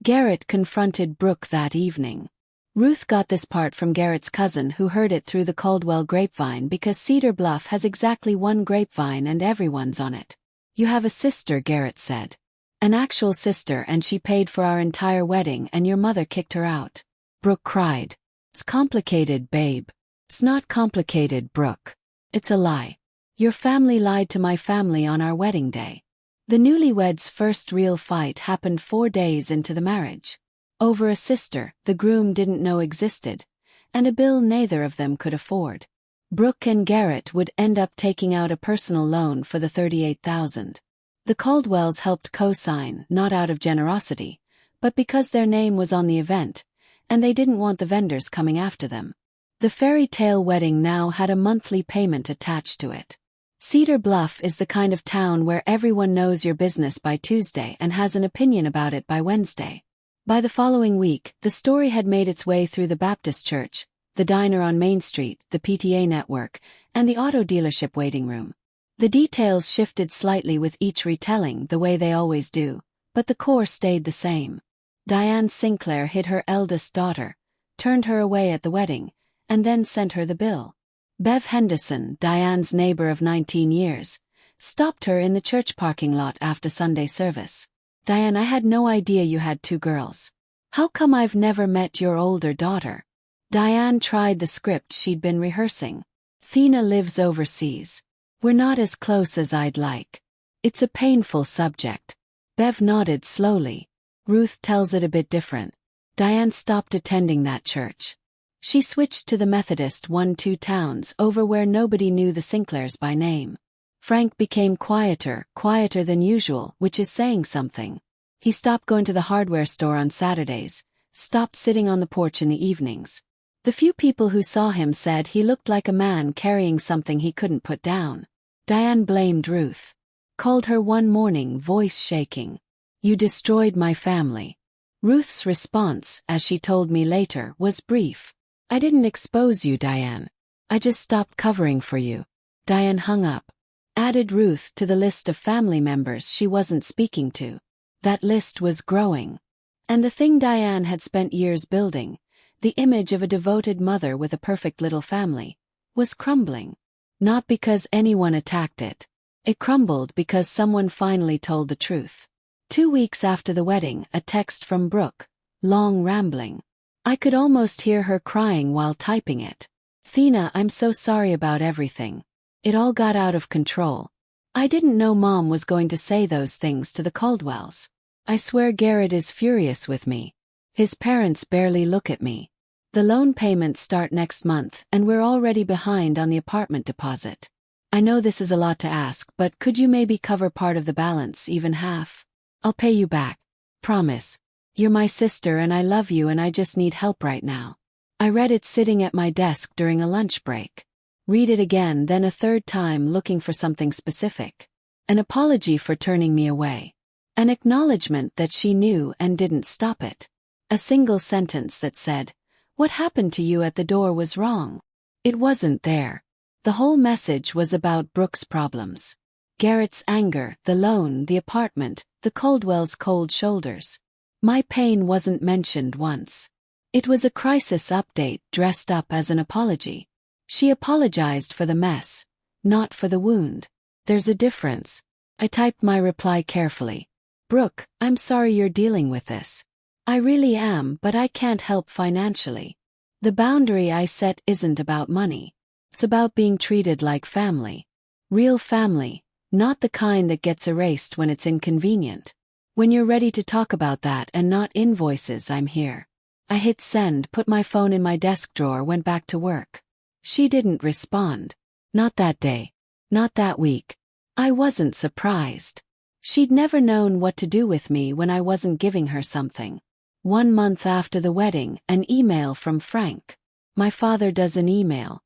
A: Garrett confronted Brooke that evening. Ruth got this part from Garrett's cousin who heard it through the Caldwell grapevine because Cedar Bluff has exactly one grapevine and everyone's on it. You have a sister, Garrett said. An actual sister, and she paid for our entire wedding and your mother kicked her out. Brooke cried. It's complicated, babe. It's not complicated, Brooke. It's a lie. Your family lied to my family on our wedding day. The newlyweds' first real fight happened 4 days into the marriage. Over a sister the groom didn't know existed, and a bill neither of them could afford. Brooke and Garrett would end up taking out a personal loan for the $38,000. The Caldwells helped co-sign, not out of generosity, but because their name was on the event, and they didn't want the vendors coming after them. The fairy tale wedding now had a monthly payment attached to it. Cedar Bluff is the kind of town where everyone knows your business by Tuesday and has an opinion about it by Wednesday. By the following week, the story had made its way through the Baptist church, the diner on Main Street, the PTA network, and the auto dealership waiting room. The details shifted slightly with each retelling, the way they always do, but the core stayed the same. Diane Sinclair hid her eldest daughter, turned her away at the wedding, and then sent her the bill. Bev Henderson, Diane's neighbor of 19 years, stopped her in the church parking lot after Sunday service. Diane, I had no idea you had 2 girls. How come I've never met your older daughter? Diane tried the script she'd been rehearsing. Athena lives overseas. We're not as close as I'd like. It's a painful subject. Bev nodded slowly. Ruth tells it a bit different. Diane stopped attending that church. She switched to the Methodist one 2 towns over where nobody knew the Sinclairs by name. Frank became quieter than usual, which is saying something. He stopped going to the hardware store on Saturdays, stopped sitting on the porch in the evenings. The few people who saw him said he looked like a man carrying something he couldn't put down. Diane blamed Ruth. Called her one morning, voice shaking. "You destroyed my family." Ruth's response, as she told me later, was brief. "I didn't expose you, Diane. I just stopped covering for you." Diane hung up. Added Ruth to the list of family members she wasn't speaking to. That list was growing. And the thing Diane had spent years building, the image of a devoted mother with a perfect little family, was crumbling. Not because anyone attacked it. It crumbled because someone finally told the truth. 2 weeks after the wedding, a text from Brooke, long rambling. I could almost hear her crying while typing it. "Athena, I'm so sorry about everything. It all got out of control. I didn't know Mom was going to say those things to the Caldwells. I swear Garrett is furious with me. His parents barely look at me. The loan payments start next month and we're already behind on the apartment deposit. I know this is a lot to ask, but could you maybe cover part of the balance, even half? I'll pay you back. Promise. You're my sister and I love you and I just need help right now." I read it sitting at my desk during a lunch break. Read it again, then a 3rd time, looking for something specific. An apology for turning me away. An acknowledgement that she knew and didn't stop it. A single sentence that said, "What happened to you at the door was wrong." It wasn't there. The whole message was about Brooke's problems. Garrett's anger, the loan, the apartment, the Caldwells' cold shoulders. My pain wasn't mentioned once. It was a crisis update dressed up as an apology. She apologized for the mess, not for the wound. There's a difference. I typed my reply carefully. "Brooke, I'm sorry you're dealing with this. I really am, but I can't help financially. The boundary I set isn't about money. It's about being treated like family. Real family, not the kind that gets erased when it's inconvenient. When you're ready to talk about that and not invoices, I'm here." I hit send, put my phone in my desk drawer, went back to work. She didn't respond. Not that day. Not that week. I wasn't surprised. She'd never known what to do with me when I wasn't giving her something. 1 month after the wedding, an email from Frank. My father does an email.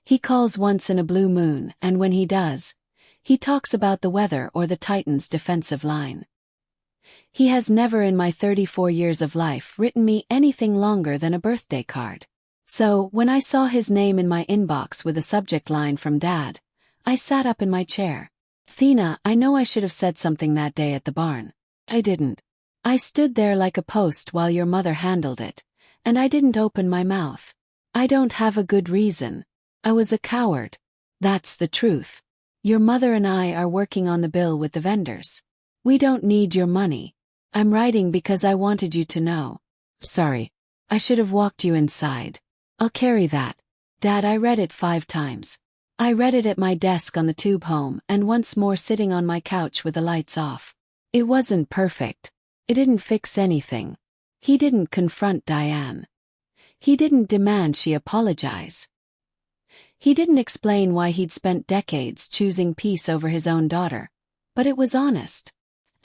A: He calls once in a blue moon, and when he does, he talks about the weather or the Titans' defensive line. He has never in my 34 years of life written me anything longer than a birthday card. So, when I saw his name in my inbox with a subject line from Dad, I sat up in my chair. "Athena, I know I should have said something that day at the barn. I didn't. I stood there like a post while your mother handled it, and I didn't open my mouth. I don't have a good reason. I was a coward. That's the truth. Your mother and I are working on the bill with the vendors. We don't need your money. I'm writing because I wanted you to know. Sorry. I should have walked you inside. I'll carry that. Dad, I read it 5 times. I read it at my desk on the tube home and once more sitting on my couch with the lights off. It wasn't perfect. It didn't fix anything. He didn't confront Diane. He didn't demand she apologize. He didn't explain why he'd spent decades choosing peace over his own daughter. But it was honest.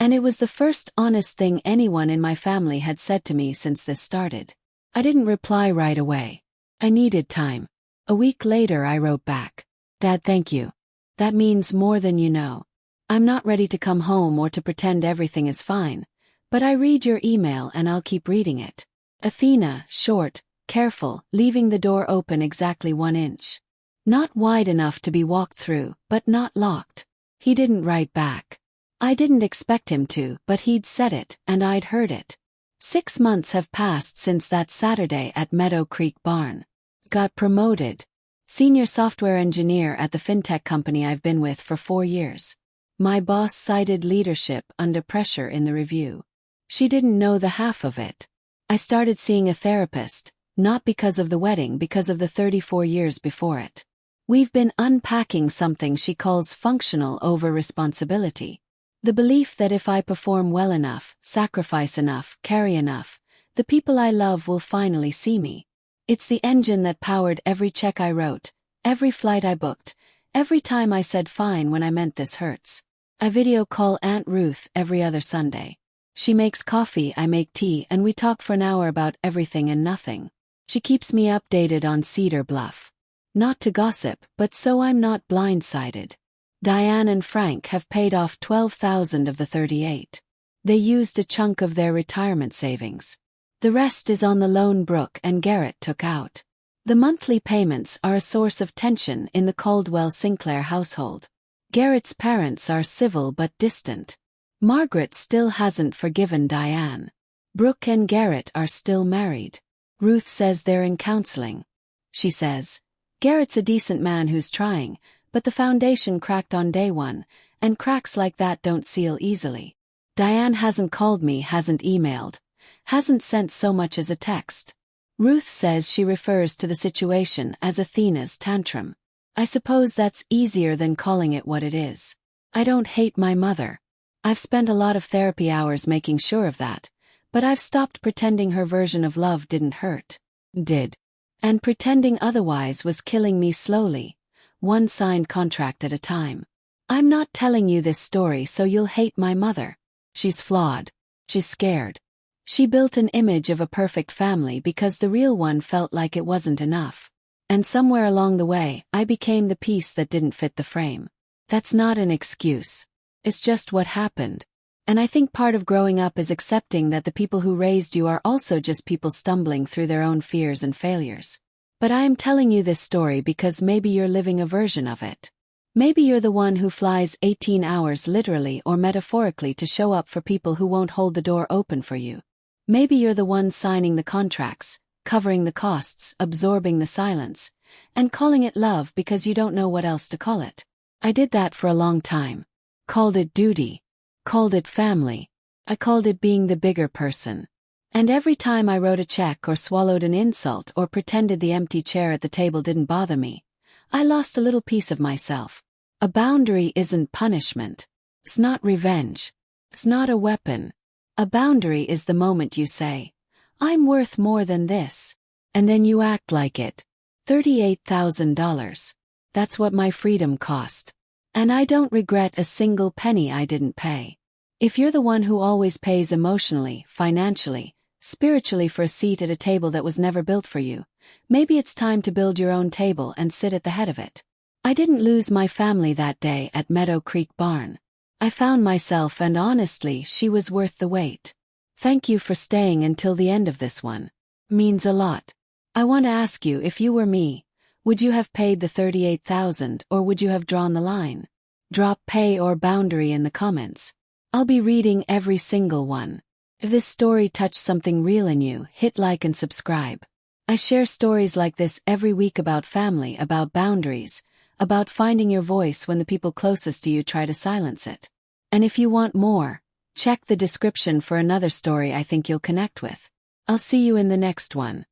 A: And it was the first honest thing anyone in my family had said to me since this started. I didn't reply right away. I needed time. A week later I wrote back. Dad, thank you. That means more than you know. I'm not ready to come home or to pretend everything is fine, but I read your email and I'll keep reading it. Athena, short, careful, leaving the door open exactly 1 inch. Not wide enough to be walked through, but not locked. He didn't write back. I didn't expect him to, but he'd said it, and I'd heard it. 6 months have passed since that Saturday at Meadow Creek Barn. Got promoted. Senior software engineer at the fintech company I've been with for 4 years. My boss cited leadership under pressure in the review. She didn't know the half of it. I started seeing a therapist, not because of the wedding, because of the 34 years before it. We've been unpacking something she calls functional over-responsibility. The belief that if I perform well enough, sacrifice enough, carry enough, the people I love will finally see me. It's the engine that powered every check I wrote, every flight I booked, every time I said fine when I meant this hurts. I video call Aunt Ruth every other Sunday. She makes coffee, I make tea, and we talk for an hour about everything and nothing. She keeps me updated on Cedar Bluff. Not to gossip, but so I'm not blindsided. Diane and Frank have paid off 12,000 of the 38. They used a chunk of their retirement savings. The rest is on the loan Brooke and Garrett took out. The monthly payments are a source of tension in the Caldwell-Sinclair household. Garrett's parents are civil but distant. Margaret still hasn't forgiven Diane. Brooke and Garrett are still married. Ruth says they're in counseling. She says, Garrett's a decent man who's trying, but the foundation cracked on day 1, and cracks like that don't seal easily. Diane hasn't called me, hasn't emailed, hasn't sent so much as a text. Ruth says she refers to the situation as Athena's tantrum. I suppose that's easier than calling it what it is. I don't hate my mother. I've spent a lot of therapy hours making sure of that, but I've stopped pretending her version of love didn't hurt. Did. And pretending otherwise was killing me slowly, one signed contract at a time. I'm not telling you this story so you'll hate my mother. She's flawed. She's scared. She built an image of a perfect family because the real one felt like it wasn't enough. And somewhere along the way, I became the piece that didn't fit the frame. That's not an excuse. It's just what happened. And I think part of growing up is accepting that the people who raised you are also just people stumbling through their own fears and failures. But I am telling you this story because maybe you're living a version of it. Maybe you're the one who flies 18 hours literally or metaphorically to show up for people who won't hold the door open for you. Maybe you're the one signing the contracts, covering the costs, absorbing the silence, and calling it love because you don't know what else to call it. I did that for a long time. Called it duty. Called it family. I called it being the bigger person. And every time I wrote a check or swallowed an insult or pretended the empty chair at the table didn't bother me, I lost a little piece of myself. A boundary isn't punishment. It's not revenge. It's not a weapon. A boundary is the moment you say, I'm worth more than this. And then you act like it. $38,000. That's what my freedom cost. And I don't regret a single penny I didn't pay. If you're the one who always pays emotionally, financially, spiritually for a seat at a table that was never built for you, maybe it's time to build your own table and sit at the head of it. I didn't lose my family that day at Meadow Creek Barn. I found myself, and honestly, she was worth the wait. Thank you for staying until the end of this one. Means a lot. I want to ask you, if you were me, would you have paid the $38,000 or would you have drawn the line? Drop pay or boundary in the comments. I'll be reading every single one. If this story touched something real in you, hit like and subscribe. I share stories like this every week about family, about boundaries, about finding your voice when the people closest to you try to silence it. And if you want more, check the description for another story I think you'll connect with. I'll see you in the next one.